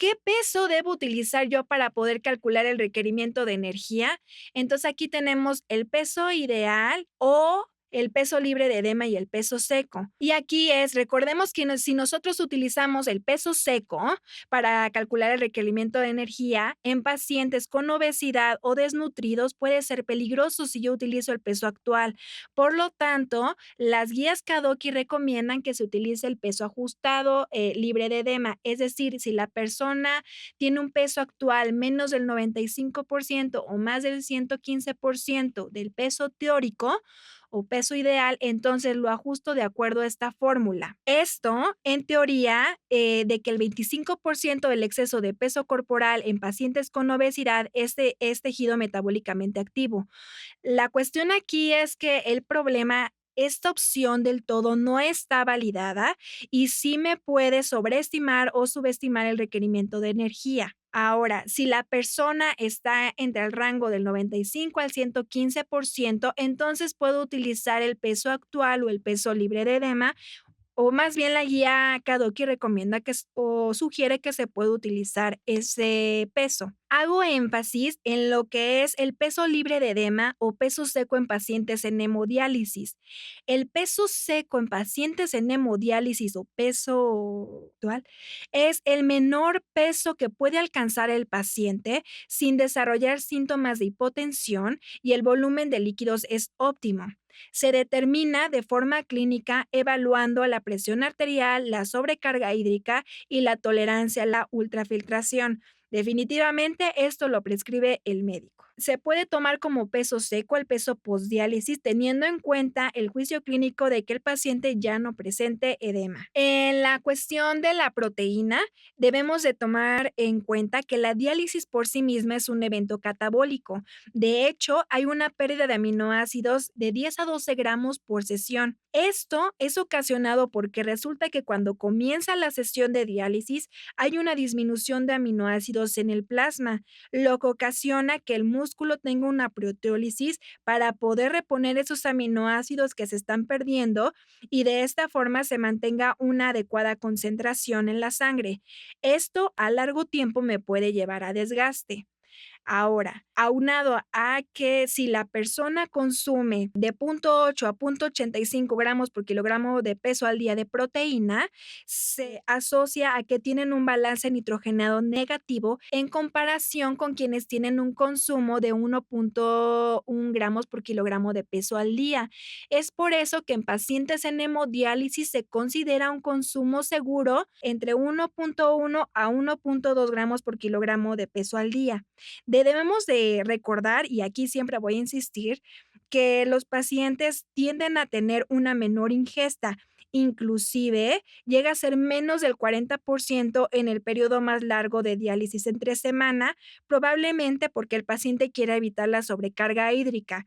¿qué peso debo utilizar yo para poder calcular el requerimiento de energía? Entonces, aquí tenemos el peso ideal o el peso libre de edema y el peso seco. Y aquí recordemos que si nosotros utilizamos el peso seco para calcular el requerimiento de energía en pacientes con obesidad o desnutridos puede ser peligroso si yo utilizo el peso actual. Por lo tanto, las guías Kadoki recomiendan que se utilice el peso ajustado, libre de edema, es decir, si la persona tiene un peso actual menos del 95% o más del 115% del peso teórico o peso ideal, entonces lo ajusto de acuerdo a esta fórmula. Esto, en teoría, de que el 25% del exceso de peso corporal en pacientes con obesidad es tejido metabólicamente activo. La cuestión aquí es que el problema, esta opción del todo no está validada y sí me puede sobreestimar o subestimar el requerimiento de energía. Ahora, si la persona está entre el rango del 95 al 115%, entonces puedo utilizar el peso actual o el peso libre de edema o más bien la guía Kadoki recomienda o sugiere que se puede utilizar ese peso. Hago énfasis en lo que es el peso libre de edema o peso seco en pacientes en hemodiálisis. El peso seco en pacientes en hemodiálisis o peso actual es el menor peso que puede alcanzar el paciente sin desarrollar síntomas de hipotensión y el volumen de líquidos es óptimo. Se determina de forma clínica evaluando la presión arterial, la sobrecarga hídrica y la tolerancia a la ultrafiltración. Definitivamente esto lo prescribe el médico. Se puede tomar como peso seco el peso postdiálisis teniendo en cuenta el juicio clínico de que el paciente ya no presente edema. En la cuestión de la proteína, debemos de tomar en cuenta que la diálisis por sí misma es un evento catabólico. De hecho, hay una pérdida de aminoácidos de 10 a 12 gramos por sesión. Esto es ocasionado porque resulta que cuando comienza la sesión de diálisis hay una disminución de aminoácidos en el plasma, lo que ocasiona que el músculo tenga una proteólisis para poder reponer esos aminoácidos que se están perdiendo y de esta forma se mantenga una adecuada concentración en la sangre. Esto a largo tiempo me puede llevar a desgaste. Ahora, aunado a que si la persona consume de 0,8 a 0,85 gramos por kilogramo de peso al día de proteína, se asocia a que tienen un balance nitrogenado negativo en comparación con quienes tienen un consumo de 1,1 gramos por kilogramo de peso al día. Es por eso que en pacientes en hemodiálisis se considera un consumo seguro entre 1,1 a 1,2 gramos por kilogramo de peso al día. Debemos de recordar, y aquí siempre voy a insistir, que los pacientes tienden a tener una menor ingesta, inclusive llega a ser menos del 40% en el periodo más largo de diálisis entre semana, probablemente porque el paciente quiera evitar la sobrecarga hídrica.